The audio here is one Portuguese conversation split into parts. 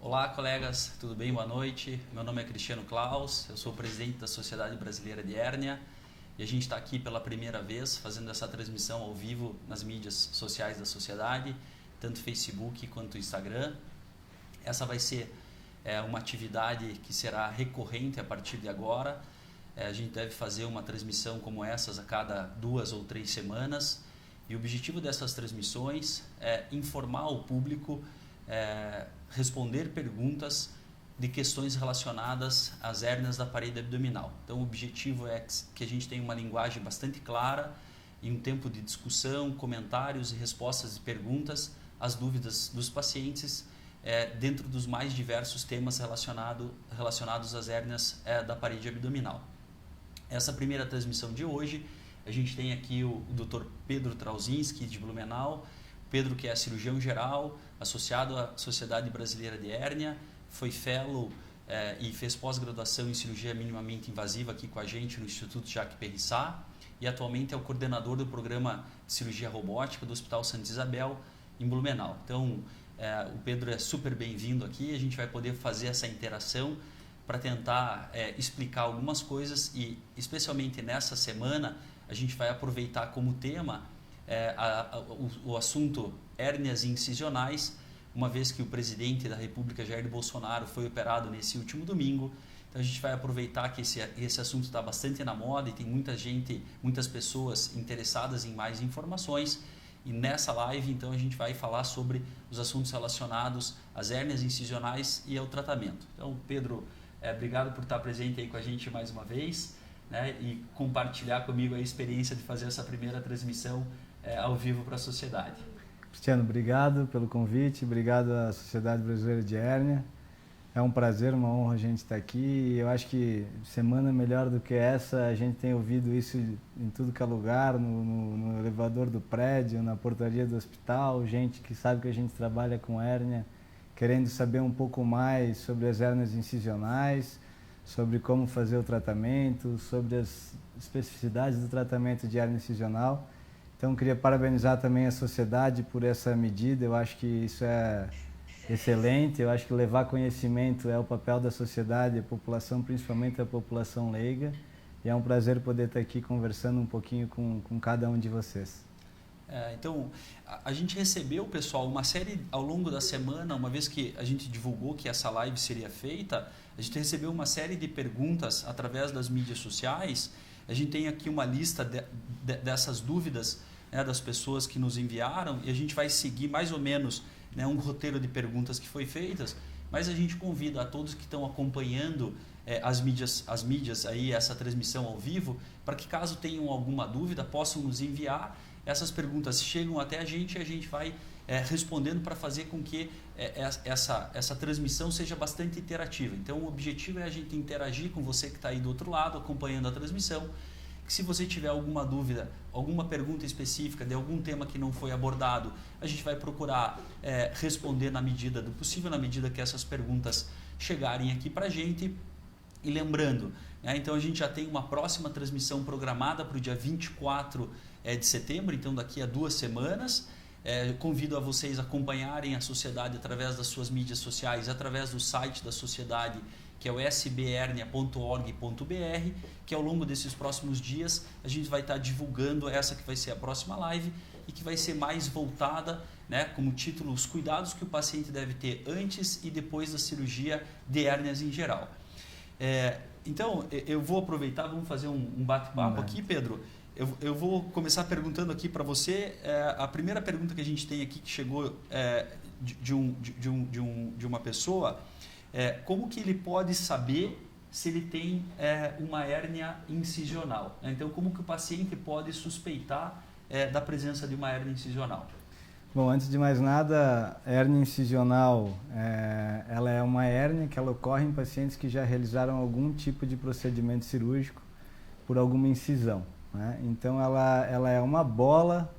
Olá, colegas, tudo bem? Boa noite. Meu nome é Cristiano Klaus, eu sou o presidente da Sociedade Brasileira de Hérnia e a gente está aqui pela primeira vez fazendo essa transmissão ao vivo nas mídias sociais da sociedade, tanto Facebook quanto Instagram. Essa vai ser uma atividade que será recorrente a partir de agora. A gente deve fazer uma transmissão como essas a cada 2 ou 3 semanas e o objetivo dessas transmissões é informar o público, responder perguntas de questões relacionadas às hérnias da parede abdominal. Então o objetivo é que a gente tenha uma linguagem bastante clara e um tempo de discussão, comentários e respostas de perguntas às dúvidas dos pacientes dentro dos mais diversos temas relacionados às hérnias da parede abdominal. Essa primeira transmissão de hoje, a gente tem aqui o Dr. Pedro Trauzinski, de Blumenau. Pedro, que é cirurgião geral, associado à Sociedade Brasileira de Hérnia, foi fellow e fez pós-graduação em cirurgia minimamente invasiva aqui com a gente no Instituto Jacques Périssat e atualmente é o coordenador do programa de cirurgia robótica do Hospital Santa Isabel, em Blumenau. Então, o Pedro é super bem-vindo aqui, a gente vai poder fazer essa interação para tentar explicar algumas coisas e, especialmente nessa semana, a gente vai aproveitar como tema o assunto hérnias incisionais, uma vez que o presidente da República, Jair Bolsonaro, foi operado nesse último domingo. Então a gente vai aproveitar que esse assunto está bastante na moda e tem muitas pessoas interessadas em mais informações. E nessa live, então, a gente vai falar sobre os assuntos relacionados às hérnias incisionais e ao tratamento. Então, Pedro, obrigado por estar presente aí com a gente mais uma vez, né, e compartilhar comigo a experiência de fazer essa primeira transmissão ao vivo para a sociedade. Cristiano, obrigado pelo convite, obrigado à Sociedade Brasileira de Hérnia. É um prazer, uma honra a gente estar aqui. Eu acho que semana melhor do que essa, a gente tem ouvido isso em tudo que é lugar, no elevador do prédio, na portaria do hospital, gente que sabe que a gente trabalha com hérnia, querendo saber um pouco mais sobre as hérnias incisionais, sobre como fazer o tratamento, sobre as especificidades do tratamento de hérnia incisional. Então, queria parabenizar também a sociedade por essa medida. Eu acho que isso é excelente. Eu acho que levar conhecimento é o papel da sociedade, a população, principalmente a população leiga. E é um prazer poder estar aqui conversando um pouquinho com cada um de vocês. Então, a gente recebeu, pessoal, uma série ao longo da semana, uma vez que a gente divulgou que essa live seria feita, a gente recebeu uma série de perguntas através das mídias sociais. A gente tem aqui uma lista dessas dúvidas, das pessoas que nos enviaram e a gente vai seguir mais ou menos um roteiro de perguntas que foi feitas, mas a gente convida a todos que estão acompanhando as mídias aí, essa transmissão ao vivo, para que caso tenham alguma dúvida, possam nos enviar. Essas perguntas chegam até a gente e a gente vai respondendo para fazer com que essa transmissão seja bastante interativa. Então, o objetivo é a gente interagir com você que está aí do outro lado, acompanhando a transmissão. Que se você tiver alguma dúvida, alguma pergunta específica de algum tema que não foi abordado, a gente vai procurar responder na medida do possível, na medida que essas perguntas chegarem aqui para a gente. E lembrando, então a gente já tem uma próxima transmissão programada para o dia 24 de setembro, então daqui a 2 semanas. Convido a vocês a acompanharem a sociedade através das suas mídias sociais, através do site da sociedade, que é o sbhernia.org.br, que ao longo desses próximos dias a gente vai estar divulgando essa que vai ser a próxima live e que vai ser mais voltada, como título, os cuidados que o paciente deve ter antes e depois da cirurgia de hérnias em geral. Então, eu vou aproveitar, vamos fazer um bate-papo aqui, Pedro. Eu vou começar perguntando aqui para você, a primeira pergunta que a gente tem aqui, que chegou de uma pessoa, como que ele pode saber se ele tem uma hérnia incisional? Então, como que o paciente pode suspeitar da presença de uma hérnia incisional? Bom, antes de mais nada, a hérnia incisional, ela é uma hérnia que ela ocorre em pacientes que já realizaram algum tipo de procedimento cirúrgico por alguma incisão. Então, ela é uma bola,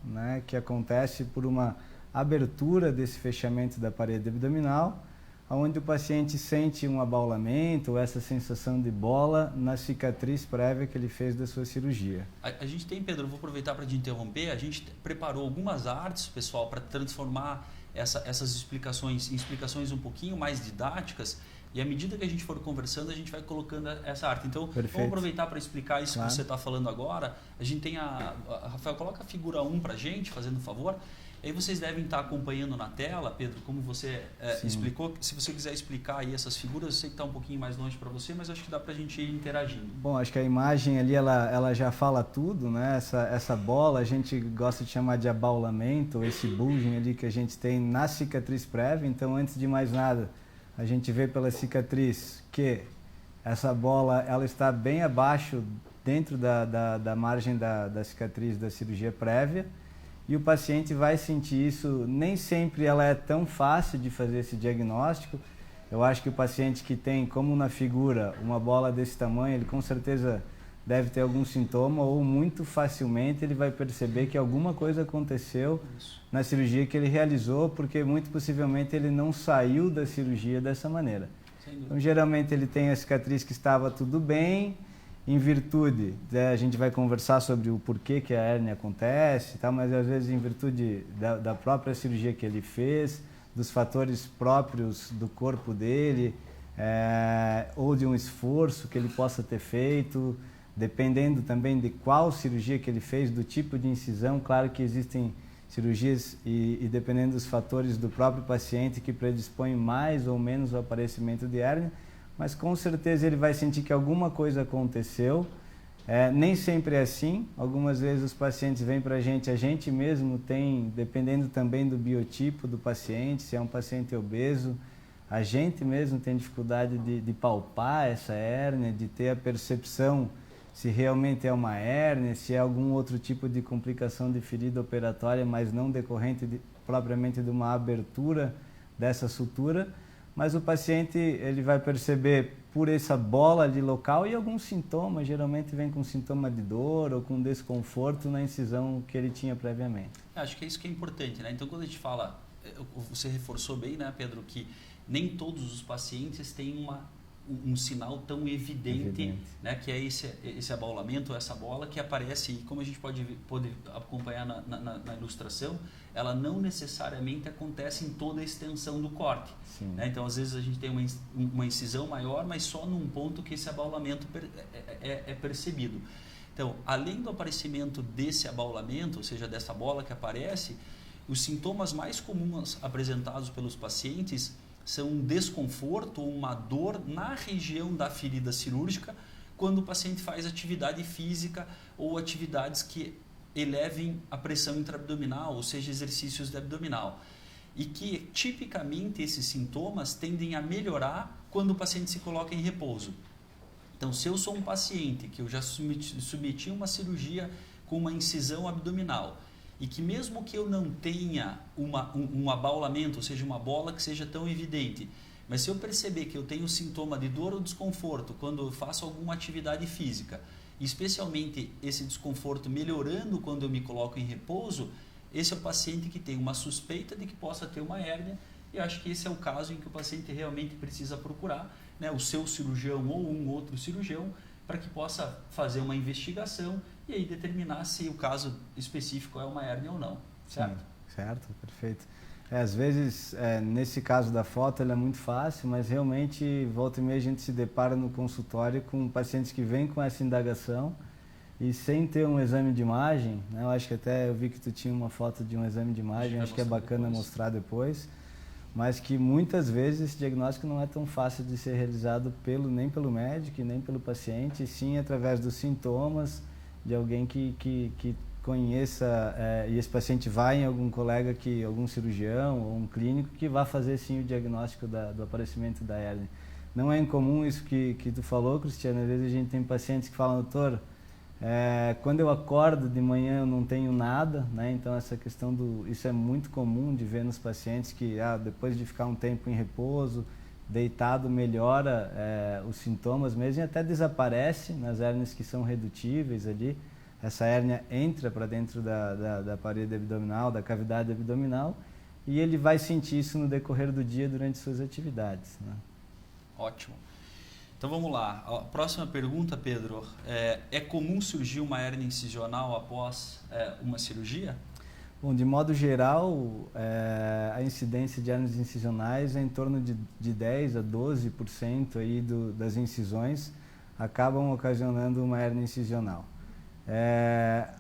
que acontece por uma abertura desse fechamento da parede abdominal, onde o paciente sente um abaulamento ou essa sensação de bola na cicatriz prévia que ele fez da sua cirurgia. A gente tem, Pedro, eu vou aproveitar para te interromper, a gente preparou algumas artes, pessoal, para transformar essas explicações um pouquinho mais didáticas, e à medida que a gente for conversando, a gente vai colocando essa arte. Então, Perfeito. vamos aproveitar para explicar isso Claro. que você está falando agora. A gente tem Rafael, coloca a figura 1 para a gente, fazendo um favor. Aí vocês devem estar acompanhando na tela, Pedro, como você explicou. Se você quiser explicar aí essas figuras, eu sei que está um pouquinho mais longe para você, mas acho que dá para a gente ir interagindo. Bom, acho que a imagem ali, ela já fala tudo, né? Essa bola, a gente gosta de chamar de abaulamento, esse bulging ali que a gente tem na cicatriz prévia. Então, antes de mais nada, a gente vê pela cicatriz que essa bola, ela está bem abaixo, dentro da margem da cicatriz da cirurgia prévia. E o paciente vai sentir isso. Nem sempre ela é tão fácil de fazer esse diagnóstico. Eu acho que o paciente que tem, como na figura, uma bola desse tamanho, ele com certeza deve ter algum sintoma, ou muito facilmente ele vai perceber que alguma coisa aconteceu na cirurgia que ele realizou, porque muito possivelmente ele não saiu da cirurgia dessa maneira. Então, geralmente ele tem a cicatriz que estava tudo bem, em virtude, a gente vai conversar sobre o porquê que a hérnia acontece, tá? Mas às vezes em virtude da própria cirurgia que ele fez, dos fatores próprios do corpo dele, ou de um esforço que ele possa ter feito, dependendo também de qual cirurgia que ele fez, do tipo de incisão. Claro que existem cirurgias e dependendo dos fatores do próprio paciente que predispõem mais ou menos ao aparecimento de hérnia, mas com certeza ele vai sentir que alguma coisa aconteceu. Nem sempre é assim. Algumas vezes os pacientes vêm para a gente mesmo tem, dependendo também do biotipo do paciente, se é um paciente obeso, a gente mesmo tem dificuldade de palpar essa hérnia, de ter a percepção se realmente é uma hérnia, se é algum outro tipo de complicação de ferida operatória, mas não decorrente propriamente de uma abertura dessa sutura. Mas o paciente ele vai perceber por essa bola ali local e alguns sintomas, geralmente vem com sintoma de dor ou com desconforto na incisão que ele tinha previamente. Acho que é isso que é importante, né? Então, quando a gente fala, você reforçou bem, né, Pedro, que nem todos os pacientes têm um sinal tão evidente, né, que é esse abaulamento, essa bola que aparece, e como a gente pode acompanhar na ilustração, ela não necessariamente acontece em toda a extensão do corte. Né? Então, às vezes, a gente tem uma incisão maior, mas só num ponto que esse abaulamento é percebido. Então, além do aparecimento desse abaulamento, ou seja, dessa bola que aparece, os sintomas mais comuns apresentados pelos pacientes são um desconforto ou uma dor na região da ferida cirúrgica quando o paciente faz atividade física ou atividades que elevem a pressão intraabdominal, ou seja, exercícios de abdominal. E que, tipicamente, esses sintomas tendem a melhorar quando o paciente se coloca em repouso. Então, se eu sou um paciente que eu já submeti uma cirurgia com uma incisão abdominal, e que mesmo que eu não tenha um abaulamento, ou seja, uma bola que seja tão evidente, mas se eu perceber que eu tenho sintoma de dor ou desconforto quando eu faço alguma atividade física, especialmente esse desconforto melhorando quando eu me coloco em repouso, esse é o paciente que tem uma suspeita de que possa ter uma hérnia, e acho que esse é o caso em que o paciente realmente precisa procurar, né, o seu cirurgião ou um outro cirurgião para que possa fazer uma investigação e aí determinar se o caso específico é uma hérnia ou não, certo? Sim, certo, perfeito. Às vezes, nesse caso da foto, ele é muito fácil, mas realmente, volta e meia, a gente se depara no consultório com pacientes que vêm com essa indagação e sem ter um exame de imagem, né? Eu acho que até eu vi que tu tinha uma foto de um exame de imagem, acho que é bacana mostrar depois, mas que muitas vezes esse diagnóstico não é tão fácil de ser realizado nem pelo médico, nem pelo paciente, e sim através dos sintomas de alguém que conheça, e esse paciente vai em algum colega, algum cirurgião ou um clínico que vai fazer sim o diagnóstico do aparecimento da hérnia. Não é incomum isso que tu falou, Cristiano. Às vezes a gente tem pacientes que falam, doutor, quando eu acordo de manhã eu não tenho nada, né? Então essa questão isso é muito comum de ver nos pacientes que depois de ficar um tempo em repouso, deitado, melhora os sintomas mesmo e até desaparece nas hérnias que são redutíveis ali. Essa hérnia entra para dentro da parede abdominal, da cavidade abdominal, e ele vai sentir isso no decorrer do dia durante suas atividades, né? Ótimo. Então vamos lá. A próxima pergunta, Pedro. É comum surgir uma hérnia incisional após uma cirurgia? Bom, de modo geral, a incidência de hérnias incisionais é em torno de 10 a 12% aí das incisões acabam ocasionando uma hérnia incisional.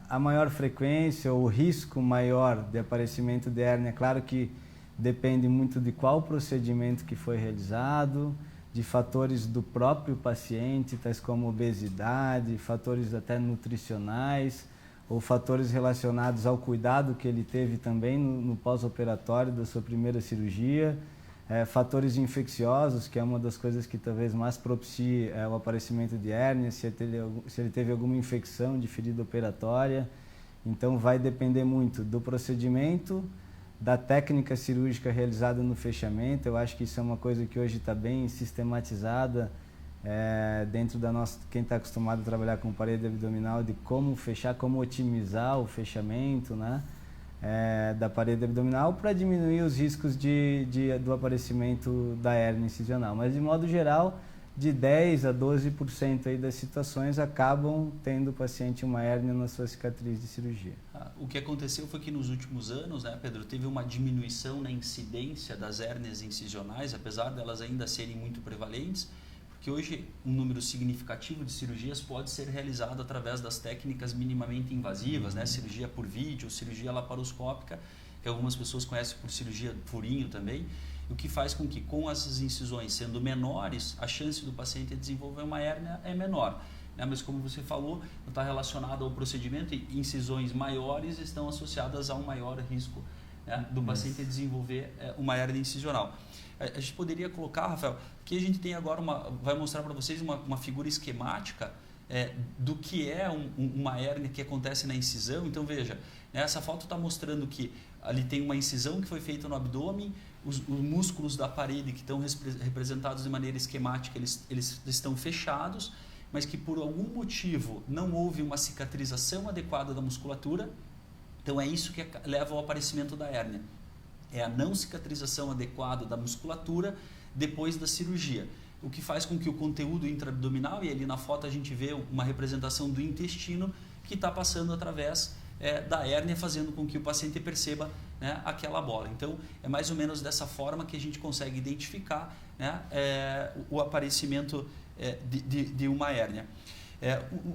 A maior frequência, ou o risco maior de aparecimento de hérnia, claro que depende muito de qual procedimento que foi realizado, de fatores do próprio paciente, tais como obesidade, fatores até nutricionais, ou fatores relacionados ao cuidado que ele teve também no pós-operatório da sua primeira cirurgia, fatores infecciosos, que é uma das coisas que talvez mais propicie o aparecimento de hérnia, se ele teve alguma infecção de ferida operatória. Então vai depender muito do procedimento, da técnica cirúrgica realizada no fechamento. Eu acho que isso é uma coisa que hoje está bem sistematizada dentro da nossa, quem está acostumado a trabalhar com parede abdominal, de como fechar, como otimizar o fechamento, né, da parede abdominal para diminuir os riscos do aparecimento da hérnia incisional. Mas de modo geral, de 10 a 12% aí das situações acabam tendo o paciente uma hérnia na sua cicatriz de cirurgia. O que aconteceu foi que nos últimos anos, né, Pedro, teve uma diminuição na incidência das hérnias incisionais, apesar delas ainda serem muito prevalentes, porque hoje um número significativo de cirurgias pode ser realizado através das técnicas minimamente invasivas, né, cirurgia por vídeo, cirurgia laparoscópica, que algumas pessoas conhecem por cirurgia furinho também, o que faz com que, com essas incisões sendo menores, a chance do paciente desenvolver uma hérnia é menor. Mas como você falou, não está relacionado ao procedimento, e incisões maiores estão associadas a um maior risco, né, do paciente desenvolver uma hérnia incisional. A gente poderia colocar, Rafael, que a gente tem agora vai mostrar para vocês uma figura esquemática do que é uma hérnia que acontece na incisão. Então veja, essa foto está mostrando que ali tem uma incisão que foi feita no abdômen, os músculos da parede que estão representados de maneira esquemática, eles estão fechados, mas que por algum motivo não houve uma cicatrização adequada da musculatura. Então é isso que leva ao aparecimento da hérnia. É a não cicatrização adequada da musculatura depois da cirurgia, o que faz com que o conteúdo intraabdominal, e ali na foto a gente vê uma representação do intestino que está passando através da hérnia, fazendo com que o paciente perceba, né, aquela bola. Então é mais ou menos dessa forma que a gente consegue identificar, né, o aparecimento de uma hérnia.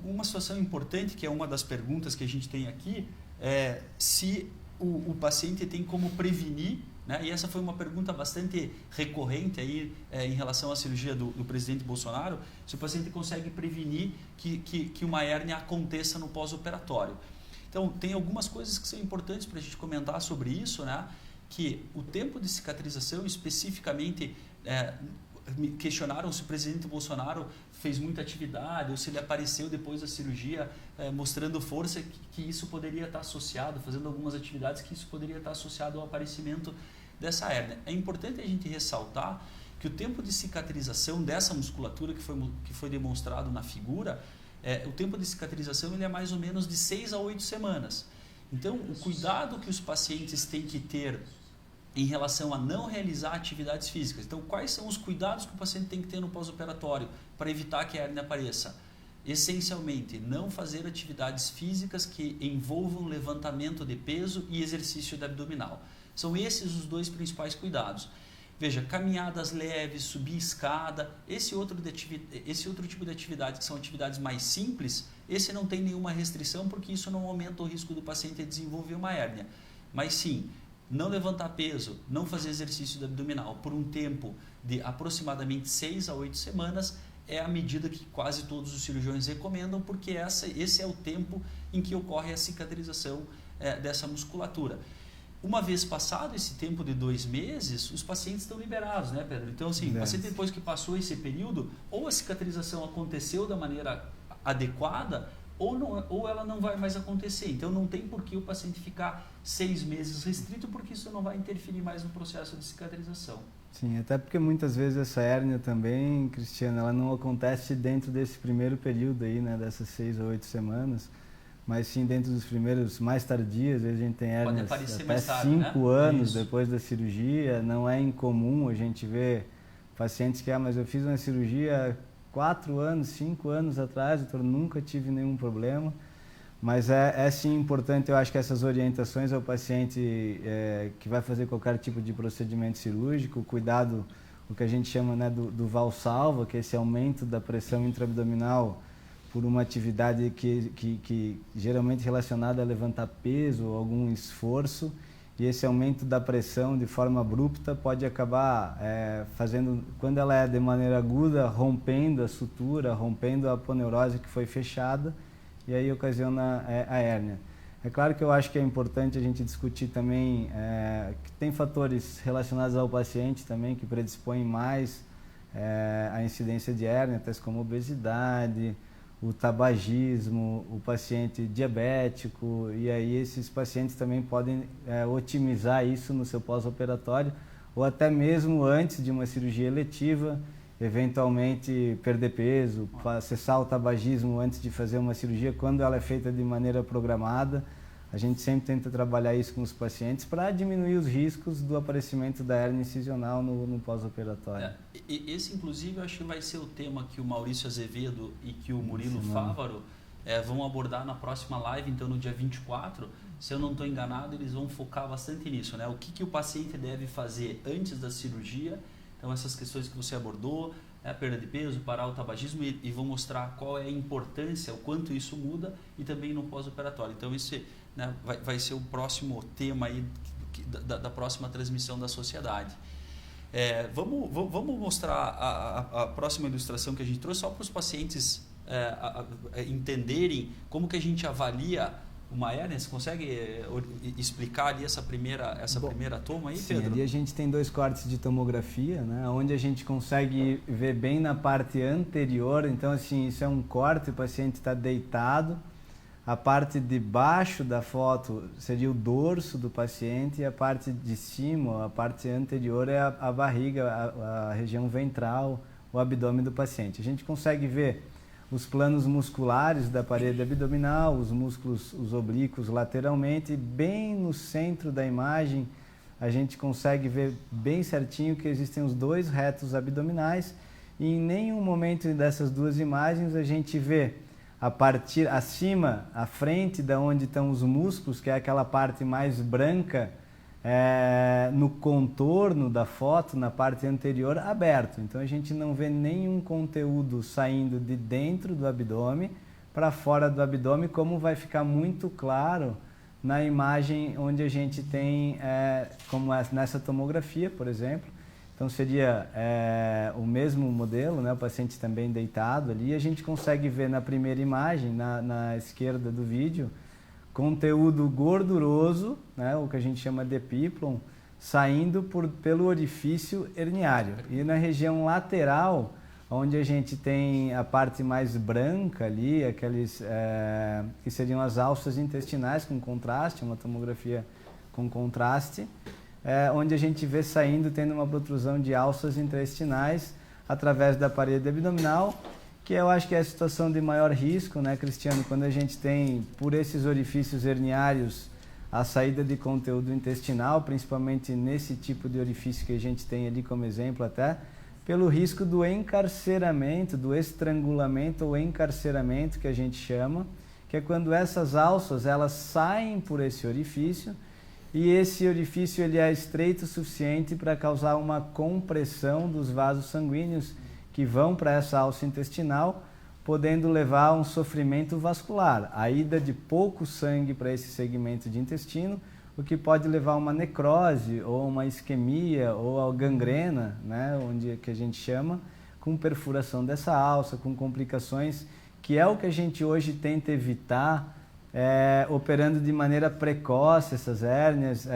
Uma situação importante, que é uma das perguntas que a gente tem aqui, é se o paciente tem como prevenir, né? E essa foi uma pergunta bastante recorrente aí, em relação à cirurgia do presidente Bolsonaro, se o paciente consegue prevenir que uma hérnia aconteça no pós-operatório. Então, tem algumas coisas que são importantes para a gente comentar sobre isso, né? Que o tempo de cicatrização, especificamente, me questionaram se o presidente Bolsonaro fez muita atividade ou se ele apareceu depois da cirurgia mostrando força, que isso poderia estar associado, fazendo algumas atividades, que isso poderia estar associado ao aparecimento dessa hérnia. É importante a gente ressaltar que o tempo de cicatrização dessa musculatura que foi demonstrado na figura, o tempo de cicatrização ele é mais ou menos de 6 a 8 semanas. Então, o cuidado que os pacientes têm que ter em relação a não realizar atividades físicas. Então, quais são os cuidados que o paciente tem que ter no pós-operatório para evitar que a hérnia apareça? Essencialmente, não fazer atividades físicas que envolvam levantamento de peso e exercício de abdominal. São esses os dois principais cuidados. Veja, caminhadas leves, subir escada, esse outro tipo de atividade, que são atividades mais simples, esse não tem nenhuma restrição, porque isso não aumenta o risco do paciente desenvolver uma hérnia. Mas sim, não levantar peso, não fazer exercício de abdominal por um tempo de aproximadamente 6 a 8 semanas é a medida que quase todos os cirurgiões recomendam, porque esse é o tempo em que ocorre a cicatrização dessa musculatura. Uma vez passado esse tempo de 2 meses, os pacientes estão liberados, né, Pedro? Então, assim, o paciente, depois que passou esse período, ou a cicatrização aconteceu da maneira adequada, ou ela não vai mais acontecer. Então, não tem por que o paciente ficar 6 meses restrito, porque isso não vai interferir mais no processo de cicatrização. Sim, até porque muitas vezes essa hérnia também, Cristiano, ela não acontece dentro desse primeiro período aí, né, dessas 6 a 8 semanas, mas sim dentro dos primeiros mais tardios. A gente tem hérnias até 5 anos Isso. depois da cirurgia. Não é incomum a gente ver pacientes que, mas eu fiz uma cirurgia 4 anos, 5 anos atrás, doutor, nunca tive nenhum problema. Mas é sim importante, eu acho que essas orientações ao paciente que vai fazer qualquer tipo de procedimento cirúrgico, o cuidado, o que a gente chama, né, do valsalva, que é esse aumento da pressão intraabdominal por uma atividade que geralmente relacionada a levantar peso ou algum esforço, e esse aumento da pressão de forma abrupta pode acabar fazendo, quando ela é de maneira aguda, rompendo a sutura, rompendo a aponeurose que foi fechada, e aí ocasiona a hérnia. É claro que eu acho que é importante a gente discutir também que tem fatores relacionados ao paciente também que predispõem mais à incidência de hérnia, tais como obesidade, o tabagismo, o paciente diabético, e aí esses pacientes também podem otimizar isso no seu pós-operatório, ou até mesmo antes de uma cirurgia eletiva, eventualmente perder peso, cessar o tabagismo antes de fazer uma cirurgia, quando ela é feita de maneira programada. A gente sempre tenta trabalhar isso com os pacientes para diminuir os riscos do aparecimento da hérnia incisional no pós-operatório. Esse, inclusive, eu acho que vai ser o tema que o Maurício Azevedo e que o Murilo Fávaro vão abordar na próxima live, então no dia 24. Se eu não estou enganado, eles vão focar bastante nisso, né? O que o paciente deve fazer antes da cirurgia. Então, essas questões que você abordou, a perda de peso, parar o tabagismo, e vou mostrar qual é a importância, o quanto isso muda, e também no pós-operatório. Então, esse, né, vai ser o próximo tema aí da próxima transmissão da sociedade. Vamos mostrar a próxima ilustração que a gente trouxe, só para os pacientes entenderem como que a gente avalia uma hérnia. Você consegue explicar ali essa primeira toma aí, sim, Pedro? Ali a gente tem 2 cortes de tomografia, né, onde a gente consegue ver bem na parte anterior. Então, assim, isso é um corte, o paciente está deitado. A parte de baixo da foto seria o dorso do paciente, e a parte de cima, a parte anterior, é a barriga, a região ventral, o abdômen do paciente. A gente consegue ver os planos musculares da parede abdominal, os músculos, os oblíquos lateralmente, e bem no centro da imagem a gente consegue ver bem certinho que existem os 2 retos abdominais, e em nenhum momento dessas 2 imagens a gente vê a partir acima, à frente da onde estão os músculos, que é aquela parte mais branca, no contorno da foto, na parte anterior, aberto. Então a gente não vê nenhum conteúdo saindo de dentro do abdômen para fora do abdômen, como vai ficar muito claro na imagem onde a gente tem, como nessa tomografia, por exemplo. Então seria o mesmo modelo, né? O paciente também deitado ali. A gente consegue ver na primeira imagem, na esquerda do vídeo, conteúdo gorduroso, né? O que a gente chama de epiplon, saindo pelo orifício herniário. E na região lateral, onde a gente tem a parte mais branca ali, aqueles que seriam as alças intestinais com contraste, uma tomografia com contraste, onde a gente vê saindo, tendo uma protrusão de alças intestinais através da parede abdominal, que eu acho que é a situação de maior risco, né, Cristiano? Quando a gente tem, por esses orifícios herniários, a saída de conteúdo intestinal, principalmente nesse tipo de orifício que a gente tem ali como exemplo até, pelo risco do encarceramento, do estrangulamento ou encarceramento, que a gente chama, que é quando essas alças elas saem por esse orifício, e esse orifício ele é estreito o suficiente para causar uma compressão dos vasos sanguíneos que vão para essa alça intestinal, podendo levar a um sofrimento vascular, a ida de pouco sangue para esse segmento de intestino, o que pode levar a uma necrose ou uma isquemia ou a gangrena, né, que a gente chama, com perfuração dessa alça, com complicações, que é o que a gente hoje tenta evitar, operando de maneira precoce essas hérnias,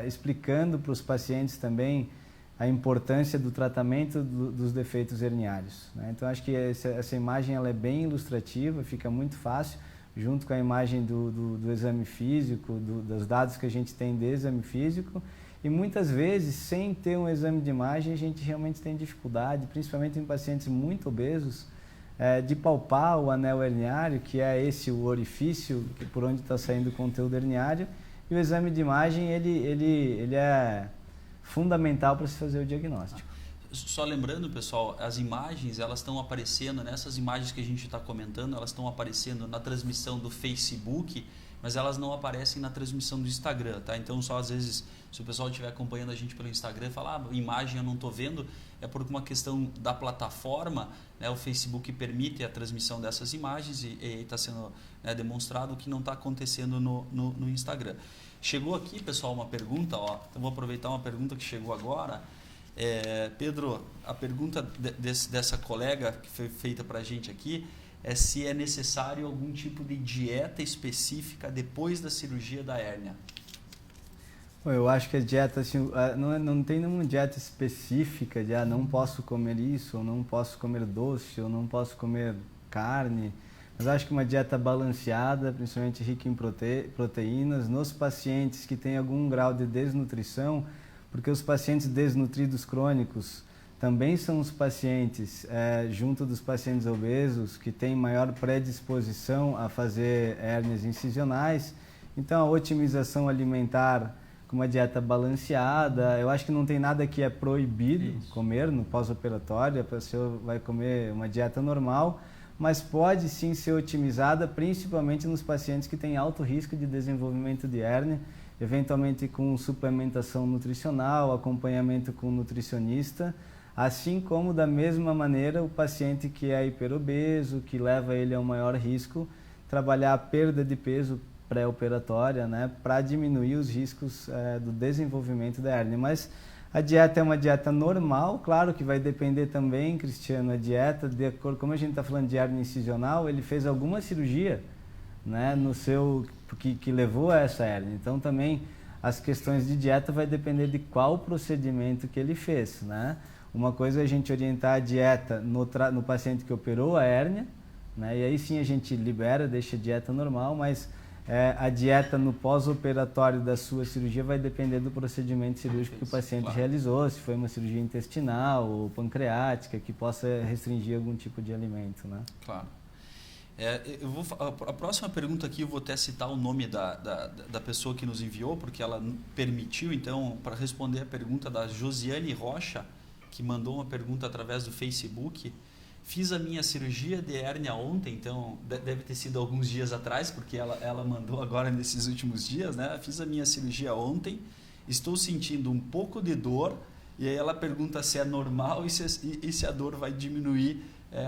explicando para os pacientes também a importância do tratamento dos defeitos herniários, né? Então acho que essa imagem ela é bem ilustrativa, fica muito fácil, junto com a imagem do exame físico, dos dados que a gente tem de exame físico, e muitas vezes, sem ter um exame de imagem, a gente realmente tem dificuldade, principalmente em pacientes muito obesos, de palpar o anel herniário, que é esse o orifício por onde está saindo o conteúdo herniário, e o exame de imagem ele é fundamental para se fazer o diagnóstico. só lembrando, pessoal, as imagens elas estão aparecendo, nessas imagens que a gente está comentando, elas estão aparecendo na transmissão do Facebook, mas elas não aparecem na transmissão do Instagram, tá? Então, só às vezes, se o pessoal estiver acompanhando a gente pelo Instagram e falar, imagem eu não estou vendo, é por uma questão da plataforma, né? O Facebook permite a transmissão dessas imagens e está sendo, né, demonstrado que não está acontecendo no Instagram. Chegou aqui, pessoal, uma pergunta, ó, então vou aproveitar uma pergunta que chegou agora. Pedro, a pergunta dessa colega que foi feita para a gente aqui é se é necessário algum tipo de dieta específica depois da cirurgia da hérnia. Eu acho que a dieta, assim, não tem nenhuma dieta específica de não posso comer isso, ou não posso comer doce, ou não posso comer carne. Mas acho que uma dieta balanceada, principalmente rica em proteínas, nos pacientes que têm algum grau de desnutrição, porque os pacientes desnutridos crônicos também são os pacientes, junto dos pacientes obesos, que têm maior predisposição a fazer hérnias incisionais. Então, a otimização alimentar com uma dieta balanceada, eu acho que não tem nada que é proibido comer no pós-operatório, a pessoa vai comer uma dieta normal, mas pode sim ser otimizada, principalmente nos pacientes que têm alto risco de desenvolvimento de hérnia, eventualmente com suplementação nutricional, acompanhamento com nutricionista, assim como da mesma maneira o paciente que é hiperobeso, que leva ele a um maior risco, trabalhar a perda de peso pré-operatória, né, para diminuir os riscos do desenvolvimento da hérnia. Mas a dieta é uma dieta normal, claro que vai depender também, Cristiano, a dieta, de acordo, como a gente está falando de hérnia incisional, ele fez alguma cirurgia, né, que levou a essa hérnia. Então também as questões de dieta vai depender de qual procedimento que ele fez, né? Uma coisa é a gente orientar a dieta no paciente que operou a hérnia, né? E aí sim a gente libera, deixa a dieta normal, mas a dieta no pós-operatório da sua cirurgia vai depender do procedimento cirúrgico que o paciente realizou, se foi uma cirurgia intestinal ou pancreática, que possa restringir algum tipo de alimento, né? Claro. A próxima pergunta aqui eu vou até citar o nome da pessoa que nos enviou, porque ela permitiu, então, para responder a pergunta da Josiane Rocha, que mandou uma pergunta através do Facebook. Fiz a minha cirurgia de hérnia ontem, então deve ter sido alguns dias atrás, porque ela mandou agora nesses últimos dias, né? Fiz a minha cirurgia ontem, estou sentindo um pouco de dor, e aí ela pergunta se é normal e se a dor vai diminuir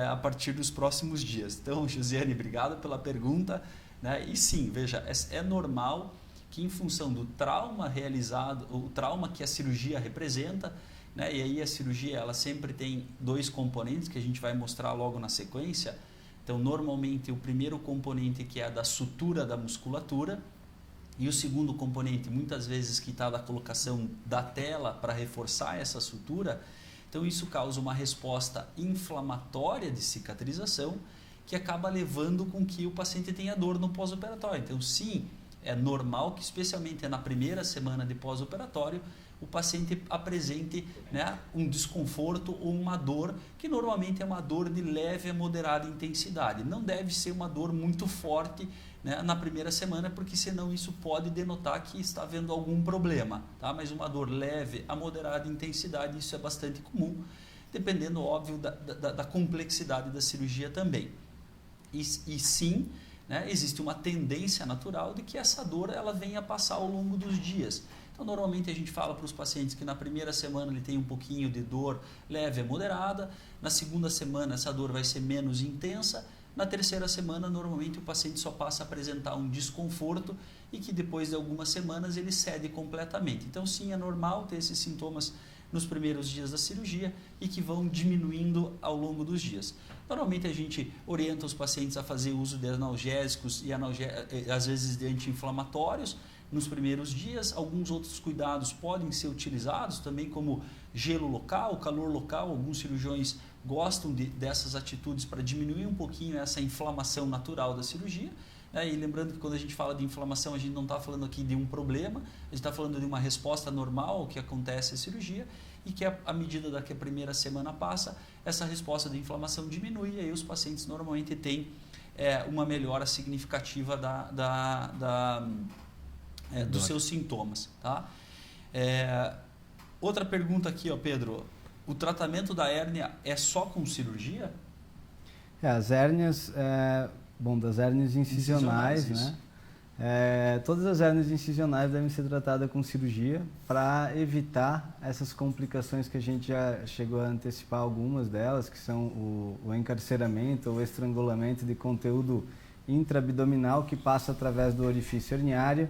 a partir dos próximos dias. Então, Josiane, obrigado pela pergunta, né? E sim, veja, é normal que em função do trauma realizado, o trauma que a cirurgia representa, né? E aí a cirurgia ela sempre tem dois componentes que a gente vai mostrar logo na sequência. Então, normalmente o primeiro componente que é a da sutura da musculatura e o segundo componente, muitas vezes, que está da colocação da tela para reforçar essa sutura. Então, isso causa uma resposta inflamatória de cicatrização que acaba levando com que o paciente tenha dor no pós-operatório. Então, sim, é normal que, especialmente na primeira semana de pós-operatório, o paciente apresente, né, um desconforto ou uma dor, que normalmente é uma dor de leve a moderada intensidade. Não deve ser uma dor muito forte, né, na primeira semana, porque senão isso pode denotar que está havendo algum problema. Tá? Mas uma dor leve a moderada intensidade, isso é bastante comum, dependendo, óbvio, da complexidade da cirurgia também. E sim, né, existe uma tendência natural de que essa dor ela venha a passar ao longo dos dias. Então, normalmente a gente fala para os pacientes que na primeira semana ele tem um pouquinho de dor leve a moderada, na segunda semana essa dor vai ser menos intensa, na terceira semana normalmente o paciente só passa a apresentar um desconforto e que depois de algumas semanas ele cede completamente. Então, sim, é normal ter esses sintomas nos primeiros dias da cirurgia e que vão diminuindo ao longo dos dias. Normalmente a gente orienta os pacientes a fazer uso de analgésicos e às vezes de anti-inflamatórios nos primeiros dias. Alguns outros cuidados podem ser utilizados também, como gelo local, calor local. Alguns cirurgiões gostam dessas atitudes para diminuir um pouquinho essa inflamação natural da cirurgia. E lembrando que quando a gente fala de inflamação, a gente não está falando aqui de um problema, a gente está falando de uma resposta normal ao que acontece à cirurgia, e que à medida da que a primeira semana passa, essa resposta de inflamação diminui e aí os pacientes normalmente têm uma melhora significativa dos seus sintomas. Tá? Outra pergunta aqui, ó, Pedro. O tratamento da hérnia é só com cirurgia? As hérnias, das hérnias incisionais, né? Todas as hérnias incisionais devem ser tratadas com cirurgia para evitar essas complicações que a gente já chegou a antecipar algumas delas, que são o encarceramento ou estrangulamento de conteúdo intraabdominal que passa através do orifício herniário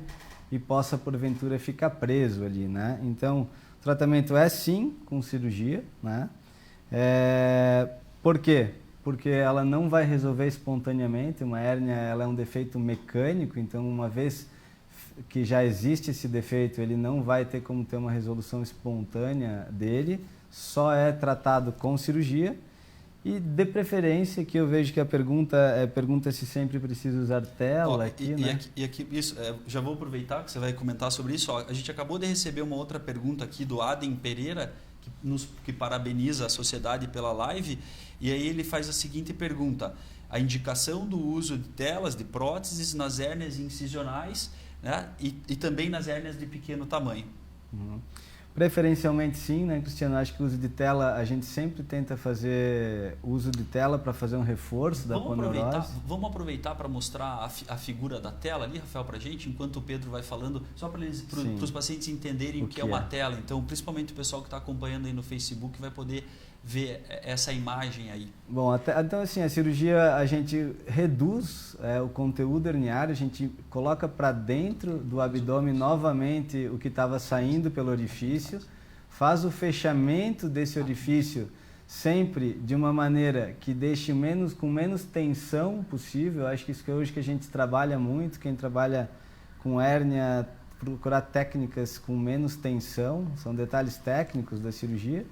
e possa porventura ficar preso ali, né? Então, o tratamento é sim com cirurgia, né? Por quê? Porque ela não vai resolver espontaneamente. Uma hérnia, ela é um defeito mecânico, então uma vez que já existe esse defeito, ele não vai ter como ter uma resolução espontânea dele, só é tratado com cirurgia. E de preferência, que eu vejo que a pergunta se sempre precisa usar tela aqui, né? E aqui, isso, já vou aproveitar que você vai comentar sobre isso. A gente acabou de receber uma outra pergunta aqui do Adem Pereira, que parabeniza a sociedade pela live, e aí ele faz a seguinte pergunta: a indicação do uso de telas, de próteses nas hérnias incisionais, né, e também nas hérnias de pequeno tamanho. Uhum. Preferencialmente sim, né, Cristiano? Acho que o uso de tela, a gente sempre tenta fazer uso de tela para fazer um reforço da poneurose. Vamos aproveitar para mostrar a figura da tela ali, Rafael, para a gente, enquanto o Pedro vai falando, só para os pacientes entenderem o que é uma tela. Então, principalmente o pessoal que está acompanhando aí no Facebook vai poder ver essa imagem aí. Bom, então assim, a cirurgia, a gente reduz o conteúdo herniário, a gente coloca para dentro do abdômen novamente o que estava saindo pelo orifício, faz o fechamento desse orifício sempre de uma maneira que deixe com menos tensão possível. Acho que isso que hoje que a gente trabalha muito, quem trabalha com hérnia, procurar técnicas com menos tensão, são detalhes técnicos da cirurgia.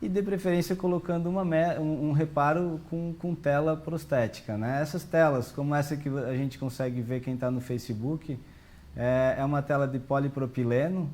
E de preferência colocando um reparo com tela prostética, né? Essas telas, como essa que a gente consegue ver quem está no Facebook, é uma tela de polipropileno.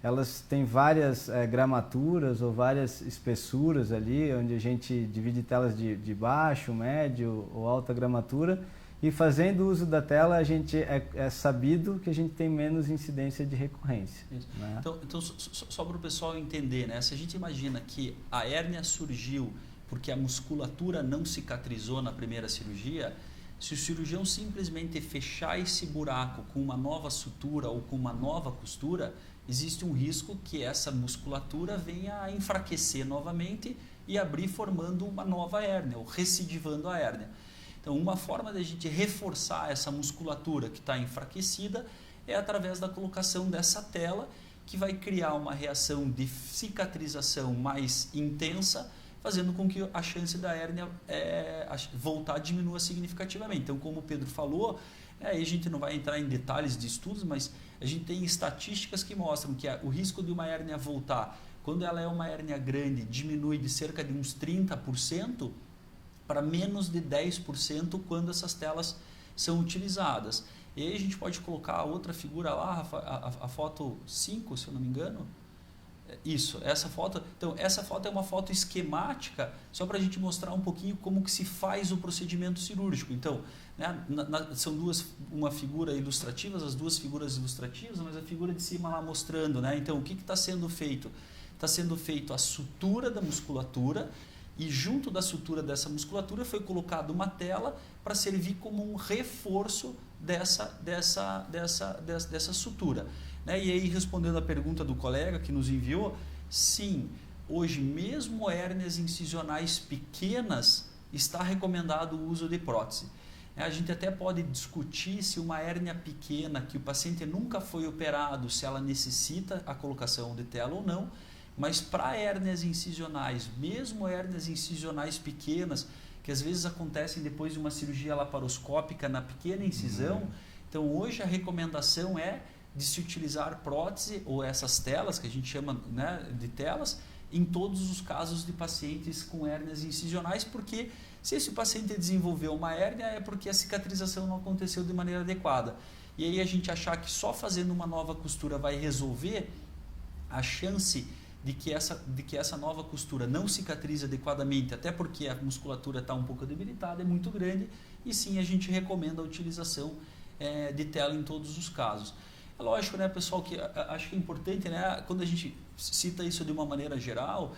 Elas têm várias gramaturas ou várias espessuras ali, onde a gente divide telas de baixo, médio ou alta gramatura. E fazendo uso da tela, a gente é sabido que a gente tem menos incidência de recorrência. Né? Então, só para o pessoal entender, né? Se a gente imagina que a hérnia surgiu porque a musculatura não cicatrizou na primeira cirurgia, se o cirurgião simplesmente fechar esse buraco com uma nova sutura ou com uma nova costura, existe um risco que essa musculatura venha a enfraquecer novamente e abrir formando uma nova hérnia, ou recidivando a hérnia. Então, uma forma de a gente reforçar essa musculatura que está enfraquecida é através da colocação dessa tela, que vai criar uma reação de cicatrização mais intensa, fazendo com que a chance da hérnia voltar diminua significativamente. Então, como o Pedro falou, aí a gente não vai entrar em detalhes de estudos, mas a gente tem estatísticas que mostram que o risco de uma hérnia voltar, quando ela é uma hérnia grande, diminui de cerca de uns 30%, para menos de 10% quando essas telas são utilizadas. E aí a gente pode colocar a outra figura lá, a foto 5, se eu não me engano. Isso, essa foto. Então, essa foto é uma foto esquemática, só para a gente mostrar um pouquinho como que se faz o procedimento cirúrgico. Então, né, são uma figura ilustrativa, as duas figuras ilustrativas, mas a figura de cima lá mostrando, né? Então, o que está sendo feito? Está sendo feito a sutura da musculatura, e junto da sutura dessa musculatura foi colocada uma tela para servir como um reforço dessa sutura. Né? E aí, respondendo a pergunta do colega que nos enviou, sim, hoje mesmo hérnias incisionais pequenas está recomendado o uso de prótese. A gente até pode discutir se uma hérnia pequena, que o paciente nunca foi operado, se ela necessita a colocação de tela ou não, mas para hérnias incisionais, mesmo hérnias incisionais pequenas, que às vezes acontecem depois de uma cirurgia laparoscópica na pequena incisão, então hoje a recomendação é de se utilizar prótese ou essas telas, que a gente chama, né, de telas, em todos os casos de pacientes com hérnias incisionais, porque se esse paciente desenvolveu uma hérnia é porque a cicatrização não aconteceu de maneira adequada. E aí a gente achar que só fazendo uma nova costura vai resolver, a chance de que essa nova costura não cicatrize adequadamente, até porque a musculatura está um pouco debilitada, é muito grande, e sim a gente recomenda a utilização de tela em todos os casos. É lógico, né, pessoal, que acho que é importante, né, quando a gente cita isso de uma maneira geral,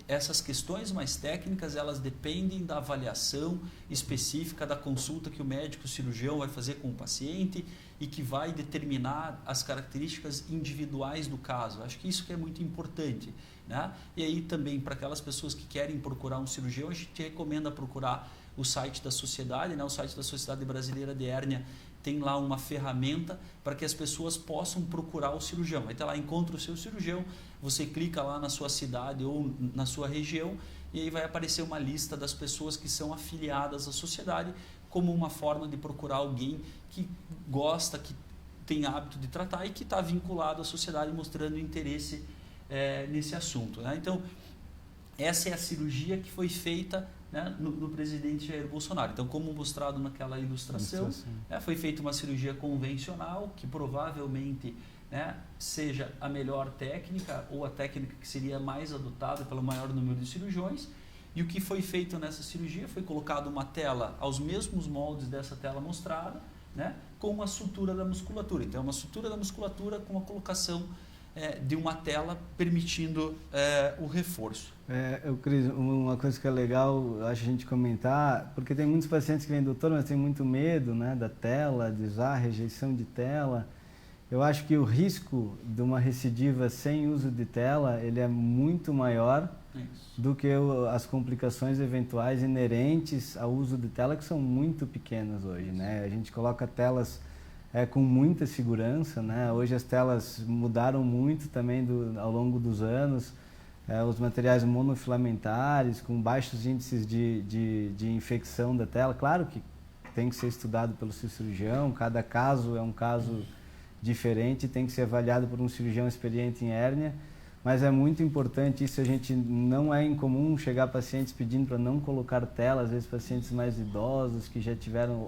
essas questões mais técnicas, elas dependem da avaliação específica da consulta que o médico cirurgião vai fazer com o paciente e que vai determinar as características individuais do caso. Acho que isso que é muito importante, né? E aí também, para aquelas pessoas que querem procurar um cirurgião, a gente recomenda procurar o site da sociedade, né? O site da Sociedade Brasileira de Hérnia tem lá uma ferramenta para que as pessoas possam procurar o cirurgião. Vai ter lá, encontra o seu cirurgião, você clica lá na sua cidade ou na sua região e aí vai aparecer uma lista das pessoas que são afiliadas à sociedade como uma forma de procurar alguém que gosta, que tem hábito de tratar e que está vinculado à sociedade, mostrando interesse nesse assunto, né? Então, essa é a cirurgia que foi feita, né, no presidente Jair Bolsonaro. Então, como mostrado naquela ilustração, foi feita uma cirurgia convencional, que provavelmente, né, seja a melhor técnica ou a técnica que seria mais adotada pelo maior número de cirurgiões. E o que foi feito nessa cirurgia foi colocado uma tela aos mesmos moldes dessa tela mostrada, né, com uma sutura da musculatura. Então, é uma sutura da musculatura com a colocação de uma tela permitindo o reforço. Cris, uma coisa que é legal, acho a gente comentar, porque tem muitos pacientes que vêm, doutor, mas tem muito medo, né, da tela, de usar rejeição de tela. Eu acho que o risco de uma recidiva sem uso de tela, ele é muito maior do que as complicações eventuais inerentes ao uso de tela, que são muito pequenas hoje, né? A gente coloca telas com muita segurança, né? Hoje as telas mudaram muito também ao longo dos anos, os materiais monofilamentares com baixos índices de infecção da tela. Claro que tem que ser estudado pelo seu cirurgião, cada caso é um caso diferente, tem que ser avaliado por um cirurgião experiente em hérnia, mas é muito importante isso. A gente não é incomum chegar pacientes pedindo para não colocar tela, às vezes pacientes mais idosos que já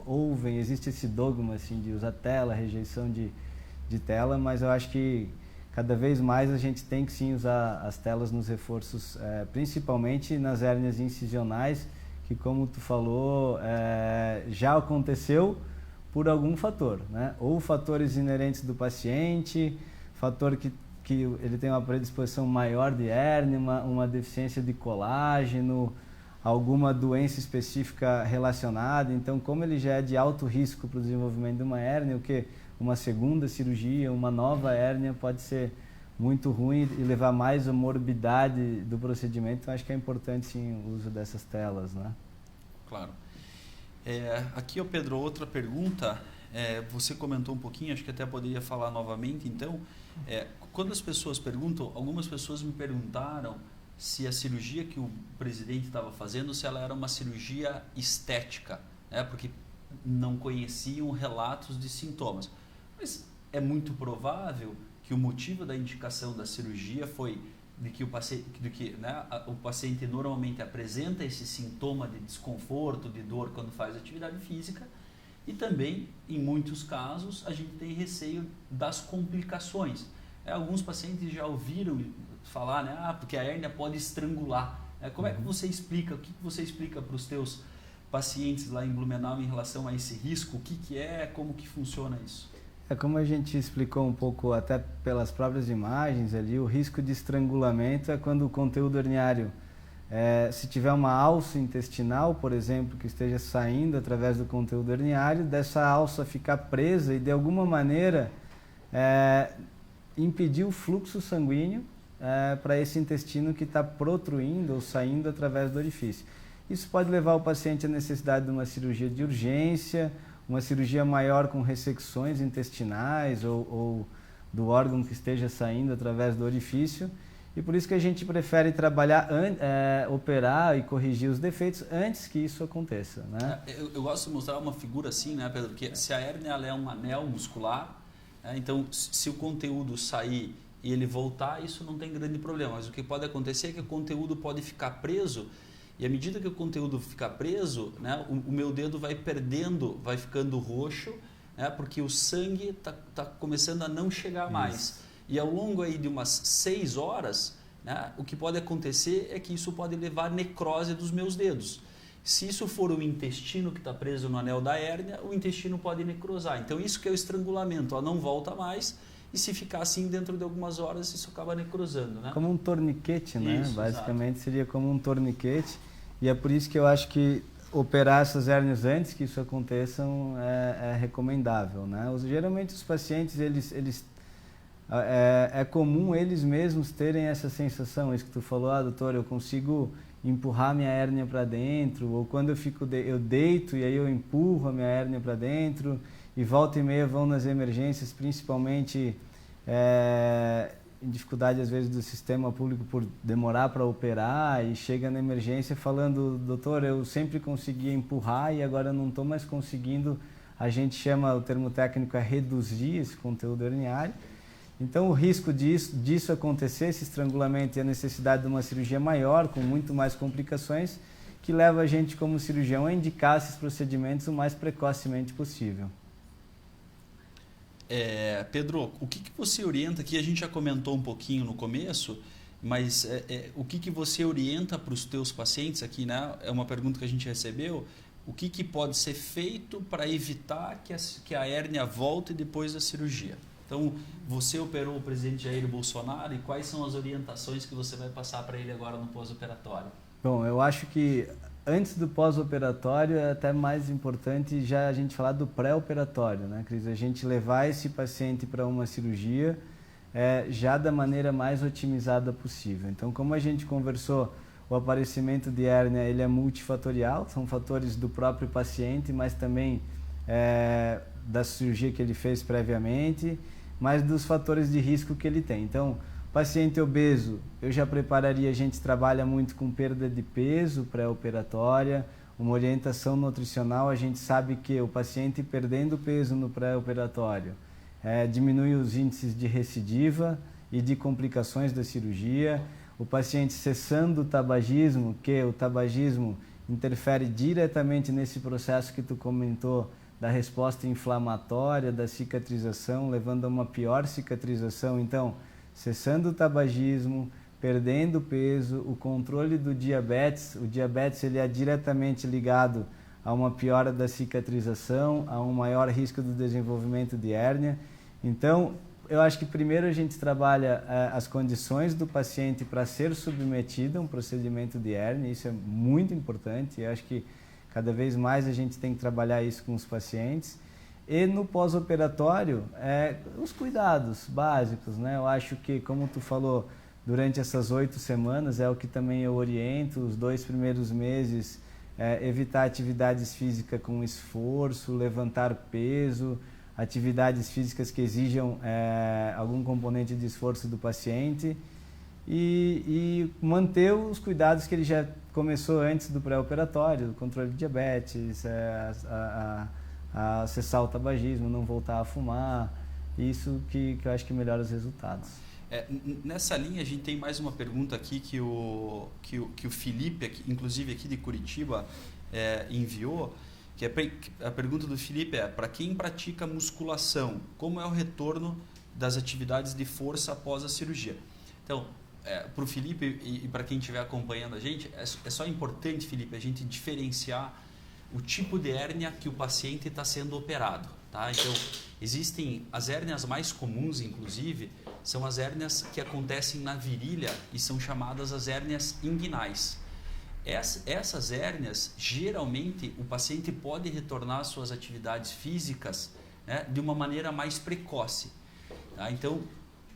ouvem, existe esse dogma assim de usar tela, rejeição de tela, mas eu acho que cada vez mais a gente tem que sim usar as telas nos reforços, principalmente nas hérnias incisionais, que como tu falou, já aconteceu por algum fator, né? Ou fatores inerentes do paciente, fator que ele tem uma predisposição maior de hérnia, uma deficiência de colágeno, alguma doença específica relacionada. Então, como ele já é de alto risco para o desenvolvimento de uma hérnia, uma segunda cirurgia, uma nova hérnia pode ser muito ruim e levar mais a morbidade do procedimento. Então, acho que é importante sim o uso dessas telas, né? Claro. Aqui, Pedro, outra pergunta. Você comentou um pouquinho, acho que até poderia falar novamente. Então, quando as pessoas perguntam, algumas pessoas me perguntaram se a cirurgia que o presidente estava fazendo, se ela era uma cirurgia estética, né? Porque não conheciam relatos de sintomas. Mas é muito provável que o motivo da indicação da cirurgia foi de que o paciente normalmente apresenta esse sintoma de desconforto, de dor quando faz atividade física, e também, em muitos casos, a gente tem receio das complicações. Alguns pacientes já ouviram falar, né, porque a hérnia pode estrangular. Como é que você explica, o que você explica para os teus pacientes lá em Blumenau em relação a esse risco? O que é, como que funciona isso? Como a gente explicou um pouco até pelas próprias imagens ali, o risco de estrangulamento é quando o conteúdo herniário, se tiver uma alça intestinal, por exemplo, que esteja saindo através do conteúdo herniário, dessa alça ficar presa e de alguma maneira impedir o fluxo sanguíneo para esse intestino que está protruindo ou saindo através do orifício. Isso pode levar o paciente à necessidade de uma cirurgia de urgência, uma cirurgia maior com ressecções intestinais ou do órgão que esteja saindo através do orifício. E por isso que a gente prefere trabalhar, operar e corrigir os defeitos antes que isso aconteça, né? Eu gosto de mostrar uma figura assim, né, Pedro? Que se a hérnia ela é um anel muscular, então se o conteúdo sair e ele voltar, isso não tem grande problema. Mas o que pode acontecer é que o conteúdo pode ficar preso. E à medida que o conteúdo fica preso, né, o meu dedo vai perdendo, vai ficando roxo, né, porque o sangue tá começando a não chegar mais. E ao longo aí de umas 6 horas, né, o que pode acontecer é que isso pode levar à necrose dos meus dedos. Se isso for o intestino que está preso no anel da hérnia, o intestino pode necrosar. Então isso que é o estrangulamento, ela não volta mais e se ficar assim dentro de algumas horas isso acaba necrosando, né? Como um torniquete, né? Isso, basicamente seria como um torniquete, e é por isso que eu acho que operar essas hérnias antes que isso aconteça é recomendável, né? Geralmente os pacientes, é comum eles mesmos terem essa sensação, isso que tu falou, doutor, eu consigo empurrar minha hérnia para dentro, ou quando eu deito e aí eu empurro a minha hérnia para dentro, e volta e meia vão nas emergências, principalmente em dificuldade às vezes do sistema público por demorar para operar, e chega na emergência falando, doutor, eu sempre conseguia empurrar e agora não estou mais conseguindo. A gente chama, o termo técnico é reduzir esse conteúdo herniário. Então o risco disso acontecer, esse estrangulamento, e a necessidade de uma cirurgia maior, com muito mais complicações, que leva a gente como cirurgião a indicar esses procedimentos o mais precocemente possível. Pedro, o que você orienta, aqui a gente já comentou um pouquinho no começo, mas o que você orienta para os teus pacientes aqui, né? É uma pergunta que a gente recebeu, o que pode ser feito para evitar que a hérnia volte depois da cirurgia? Então, você operou o presidente Jair Bolsonaro, e quais são as orientações que você vai passar para ele agora no pós-operatório? Bom, eu acho que antes do pós-operatório é até mais importante já a gente falar do pré-operatório, né, Cris? A gente levar esse paciente para uma cirurgia já da maneira mais otimizada possível. Então, como a gente conversou, o aparecimento de hérnia ele é multifatorial, são fatores do próprio paciente, mas também da cirurgia que ele fez previamente, mas dos fatores de risco que ele tem. Então, paciente obeso, eu já prepararia, a gente trabalha muito com perda de peso pré-operatória, uma orientação nutricional, a gente sabe que o paciente perdendo peso no pré-operatório diminui os índices de recidiva e de complicações da cirurgia. O paciente cessando o tabagismo, que o tabagismo interfere diretamente nesse processo que tu comentou, da resposta inflamatória, da cicatrização, levando a uma pior cicatrização. Então, cessando o tabagismo, perdendo peso, o controle do diabetes, o diabetes ele é diretamente ligado a uma piora da cicatrização, a um maior risco do desenvolvimento de hérnia. Então, eu acho que primeiro a gente trabalha as condições do paciente para ser submetido a um procedimento de hérnia, isso é muito importante, eu acho que cada vez mais a gente tem que trabalhar isso com os pacientes. E no pós-operatório, os cuidados básicos, né? Eu acho que, como tu falou, durante essas 8 semanas, é o que também eu oriento, os 2 primeiros meses, evitar atividades físicas com esforço, levantar peso, atividades físicas que exijam algum componente de esforço do paciente, e manter os cuidados que ele já começou antes do pré-operatório, o controle de diabetes, a cessar o tabagismo, não voltar a fumar, isso que eu acho que melhora os resultados. Nessa linha a gente tem mais uma pergunta aqui que o Felipe, inclusive aqui de Curitiba, enviou, que a pergunta do Felipe para quem pratica musculação, como é o retorno das atividades de força após a cirurgia? Então, para o Felipe e para quem estiver acompanhando a gente, é só importante, Felipe, a gente diferenciar o tipo de hérnia que o paciente está sendo operado. Tá? Então, existem as hérnias mais comuns, inclusive, são as hérnias que acontecem na virilha e são chamadas as hérnias inguinais. Essas hérnias, geralmente, o paciente pode retornar às suas atividades físicas, né, de uma maneira mais precoce. Tá? Então,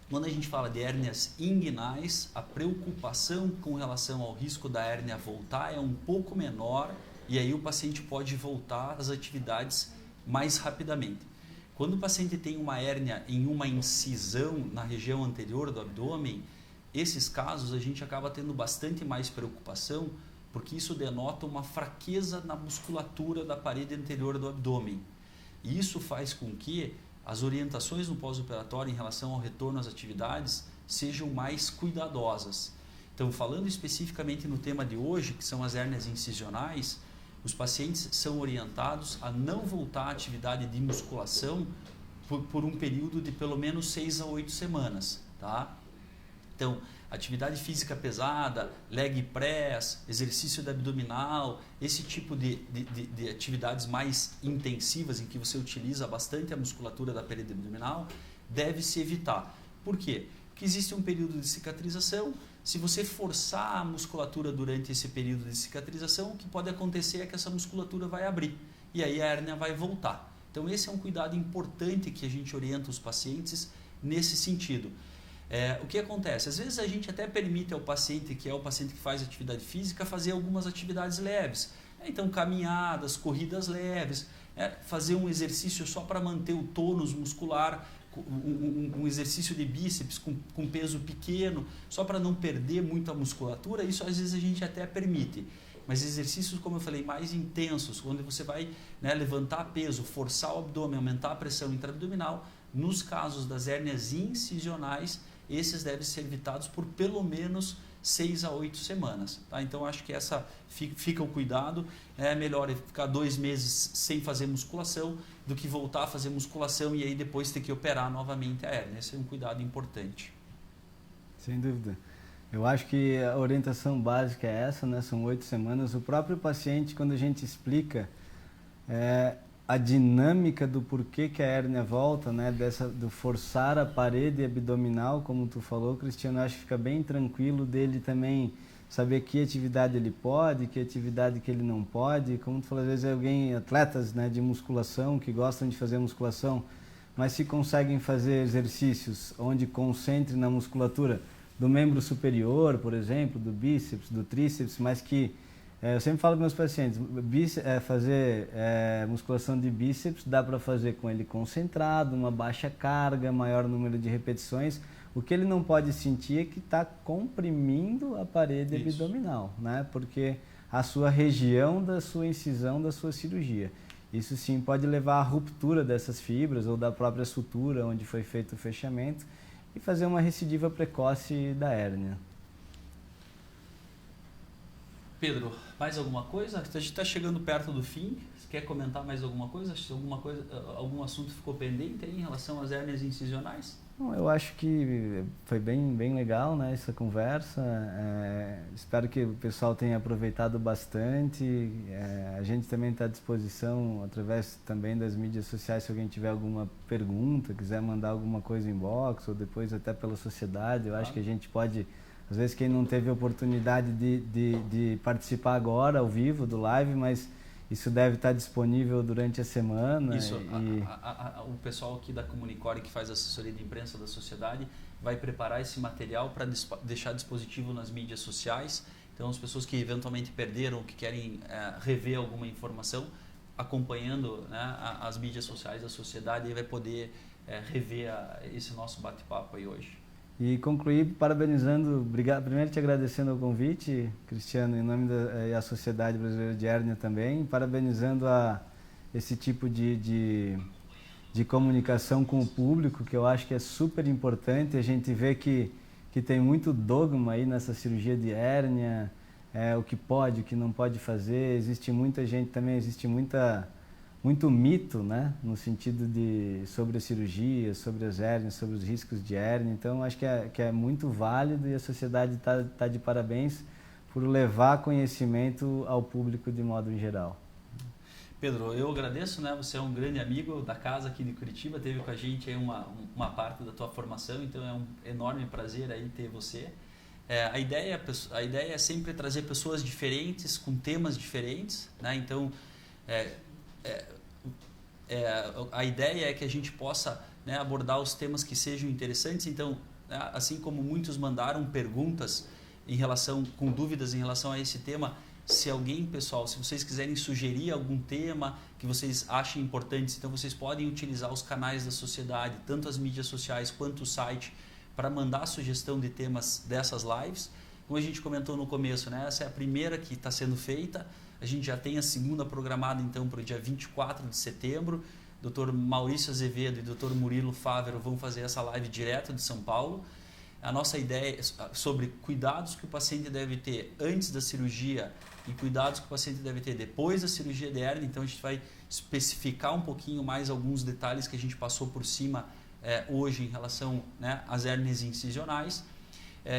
quando a gente fala de hérnias inguinais, a preocupação com relação ao risco da hérnia voltar é um pouco menor, e aí o paciente pode voltar às atividades mais rapidamente. Quando o paciente tem uma hérnia em uma incisão na região anterior do abdômen, esses casos a gente acaba tendo bastante mais preocupação, porque isso denota uma fraqueza na musculatura da parede anterior do abdômen. E isso faz com que as orientações no pós-operatório em relação ao retorno às atividades sejam mais cuidadosas. Então, falando especificamente no tema de hoje, que são as hérnias incisionais, os pacientes são orientados a não voltar à atividade de musculação por um período de pelo menos 6 a 8 semanas. Tá? Então, atividade física pesada, leg press, exercício de abdominal, esse tipo de atividades mais intensivas em que você utiliza bastante a musculatura da parede abdominal, deve se evitar. Por quê? Porque existe um período de cicatrização. Se você forçar a musculatura durante esse período de cicatrização, o que pode acontecer é que essa musculatura vai abrir e aí a hérnia vai voltar. Então esse é um cuidado importante que a gente orienta os pacientes nesse sentido. O que acontece? Às vezes a gente até permite ao paciente, que é o paciente que faz atividade física, fazer algumas atividades leves. Então caminhadas, corridas leves, fazer um exercício só para manter o tônus muscular, um exercício de bíceps com peso pequeno, só para não perder muito a musculatura. Isso às vezes a gente até permite. Mas exercícios, como eu falei, mais intensos, onde você vai levantar peso, forçar o abdômen, aumentar a pressão intraabdominal, nos casos das hérnias incisionais, esses devem ser evitados por pelo menos 6 a 8 semanas. Tá? Então, acho que essa fica o cuidado. É melhor ficar 2 meses sem fazer musculação do que voltar a fazer musculação e aí depois ter que operar novamente a hérnia. Esse é um cuidado importante. Sem dúvida. Eu acho que a orientação básica é essa, né? São 8 semanas. O próprio paciente, quando a gente explica a dinâmica do porquê que a hérnia volta, né? Do forçar a parede abdominal, como tu falou, Cristiano, acho que fica bem tranquilo dele também saber que atividade ele pode, que atividade que ele não pode. Como tu falou, às vezes atletas, né, de musculação que gostam de fazer musculação, mas se conseguem fazer exercícios onde concentre na musculatura do membro superior, por exemplo, do bíceps, do tríceps, mas que eu sempre falo para meus pacientes, fazer musculação de bíceps dá para fazer com ele concentrado, uma baixa carga, maior número de repetições. O que ele não pode sentir é que está comprimindo a parede abdominal, né? Porque a sua região da sua incisão, da sua cirurgia. Isso sim pode levar à ruptura dessas fibras ou da própria sutura onde foi feito o fechamento e fazer uma recidiva precoce da hérnia. Pedro, mais alguma coisa? A gente está chegando perto do fim. Você quer comentar mais alguma coisa? Algum assunto ficou pendente aí em relação às hérnias incisionais? Não, eu acho que foi bem legal, né, essa conversa. Espero que o pessoal tenha aproveitado bastante. A gente também está à disposição através também das mídias sociais, se alguém tiver alguma pergunta, quiser mandar alguma coisa em inbox ou depois até pela sociedade. Eu acho que a gente pode, às vezes quem não teve a oportunidade de participar agora ao vivo do live, mas isso deve estar disponível durante a semana. Isso, o pessoal aqui da Comunicore, que faz assessoria de imprensa da sociedade, vai preparar esse material para deixar dispositivo nas mídias sociais. Então, as pessoas que eventualmente perderam, que querem rever alguma informação, acompanhando, né, as mídias sociais da sociedade, vai poder rever esse nosso bate-papo aí hoje. E concluir parabenizando, primeiro te agradecendo o convite, Cristiano, em nome da Sociedade Brasileira de Hérnia também, parabenizando esse tipo de comunicação com o público, que eu acho que é super importante. A gente vê que tem muito dogma aí nessa cirurgia de hérnia, o que pode, o que não pode fazer. Existe muita gente também, muito mito, né, no sentido sobre a cirurgia, sobre as hérnias, sobre os riscos de hérnia. Então, acho que é muito válido e a sociedade está de parabéns por levar conhecimento ao público de modo em geral. Pedro, eu agradeço, né? Você é um grande amigo da casa aqui de Curitiba, teve com a gente aí uma parte da tua formação, então é um enorme prazer aí ter você. A ideia é sempre trazer pessoas diferentes, com temas diferentes, né? Então, a ideia é que a gente possa, né, abordar os temas que sejam interessantes. Então, assim como muitos mandaram perguntas com dúvidas em relação a esse tema, se vocês quiserem sugerir algum tema que vocês achem importantes, então vocês podem utilizar os canais da sociedade, tanto as mídias sociais quanto o site, para mandar a sugestão de temas dessas lives. Como a gente comentou no começo, né, essa é a primeira que está sendo feita. A gente já tem a segunda programada, então, para o dia 24 de setembro. Dr. Maurício Azevedo e Dr. Murilo Fávero vão fazer essa live direto de São Paulo. A nossa ideia é sobre cuidados que o paciente deve ter antes da cirurgia e cuidados que o paciente deve ter depois da cirurgia de hérnia. Então, a gente vai especificar um pouquinho mais alguns detalhes que a gente passou por cima hoje em relação, né, às hérnias incisionais.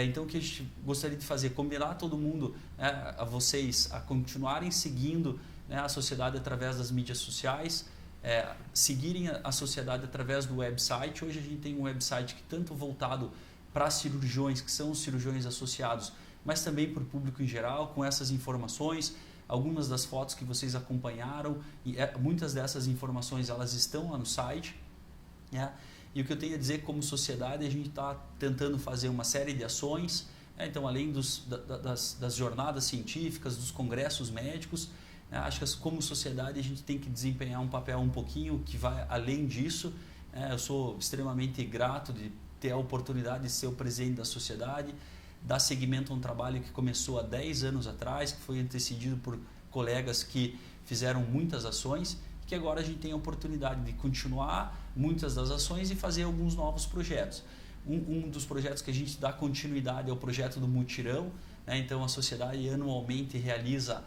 Então, o que a gente gostaria de fazer? Combinar todo mundo, a vocês, a continuarem seguindo, né, a sociedade através das mídias sociais, seguirem a sociedade através do website. Hoje a gente tem um website que tanto voltado para cirurgiões, que são os cirurgiões associados, mas também para o público em geral, com essas informações, algumas das fotos que vocês acompanharam, e muitas dessas informações elas estão lá no site. E o que eu tenho a dizer, como sociedade, a gente está tentando fazer uma série de ações, então além das jornadas científicas, dos congressos médicos, acho que como sociedade a gente tem que desempenhar um papel um pouquinho que vai além disso. Eu sou extremamente grato de ter a oportunidade de ser o presidente da sociedade, dar seguimento a um trabalho que começou há 10 anos atrás, que foi antecedido por colegas que fizeram muitas ações, que agora a gente tem a oportunidade de continuar muitas das ações e fazer alguns novos projetos. Um dos projetos que a gente dá continuidade é o projeto do mutirão, então a sociedade anualmente realiza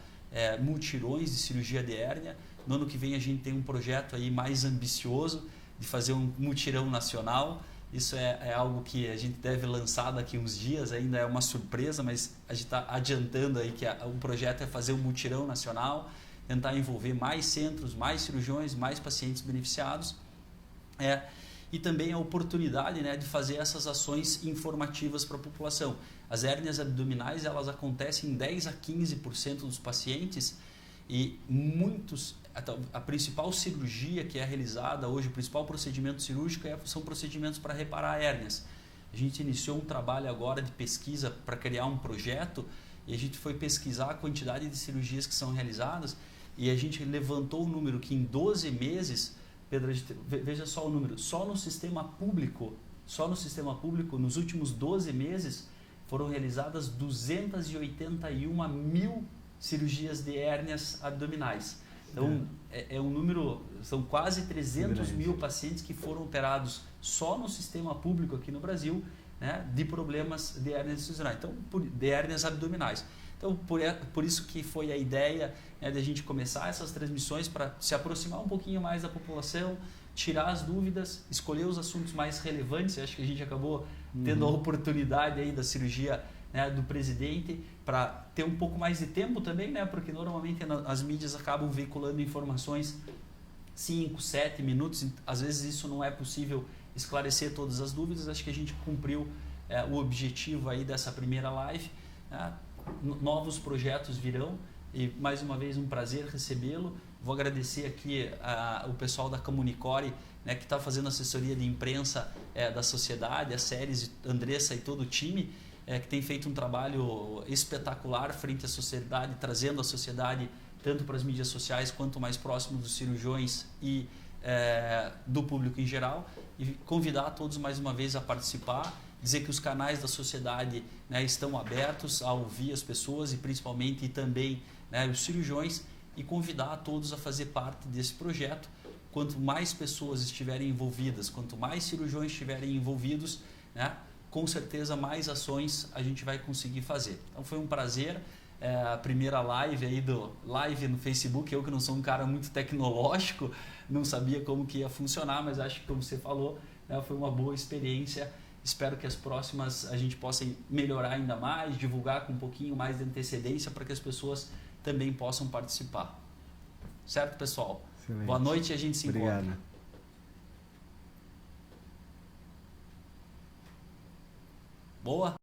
mutirões de cirurgia de hérnia. No ano que vem a gente tem um projeto aí mais ambicioso de fazer um mutirão nacional. Isso é algo que a gente deve lançar daqui uns dias, ainda é uma surpresa, mas a gente está adiantando aí que o projeto é fazer um mutirão nacional, tentar envolver mais centros, mais cirurgiões, mais pacientes beneficiados. E também a oportunidade, né, de fazer essas ações informativas para a população. As hérnias abdominais, elas acontecem em 10 a 15% dos pacientes, e a principal cirurgia que é realizada hoje, o principal procedimento cirúrgico são procedimentos para reparar hérnias. A gente iniciou um trabalho agora de pesquisa para criar um projeto, e a gente foi pesquisar a quantidade de cirurgias que são realizadas, e a gente levantou o número que em 12 meses, Pedro, veja só o número, só no sistema público, nos últimos 12 meses, foram realizadas 281 mil cirurgias de hérnias abdominais. Então, é um número, são quase 300 mil pacientes que foram operados só no sistema público aqui no Brasil, né, de problemas de hérnias institucionais, então, de hérnias abdominais. Então, por isso que foi a ideia, né, de a gente começar essas transmissões para se aproximar um pouquinho mais da população, tirar as dúvidas, escolher os assuntos mais relevantes. Eu acho que a gente acabou tendo a oportunidade aí da cirurgia, né, do presidente, para ter um pouco mais de tempo também, né, porque normalmente as mídias acabam veiculando informações 5, 7 minutos, às vezes isso não é possível esclarecer todas as dúvidas. Acho que a gente cumpriu o objetivo aí dessa primeira live, né? Novos projetos virão, e mais uma vez um prazer recebê-lo. Vou agradecer aqui o pessoal da Comunicore, né, que está fazendo assessoria de imprensa da sociedade, a Séries, Andressa e todo o time, que tem feito um trabalho espetacular frente à sociedade, trazendo a sociedade tanto para as mídias sociais quanto mais próximo dos cirurgiões e do público em geral. E convidar todos mais uma vez a participar, dizer que os canais da sociedade, né, estão abertos a ouvir as pessoas, e principalmente também, né, os cirurgiões, e convidar a todos a fazer parte desse projeto. Quanto mais pessoas estiverem envolvidas, quanto mais cirurgiões estiverem envolvidos, né, com certeza mais ações a gente vai conseguir fazer. Então foi um prazer, a primeira live aí live no Facebook. Eu que não sou um cara muito tecnológico, não sabia como que ia funcionar, mas acho que, como você falou, né, foi uma boa experiência. Espero que as próximas a gente possa melhorar ainda mais, divulgar com um pouquinho mais de antecedência para que as pessoas também possam participar. Certo, pessoal? Excelente. Boa noite e a gente se encontra. Boa.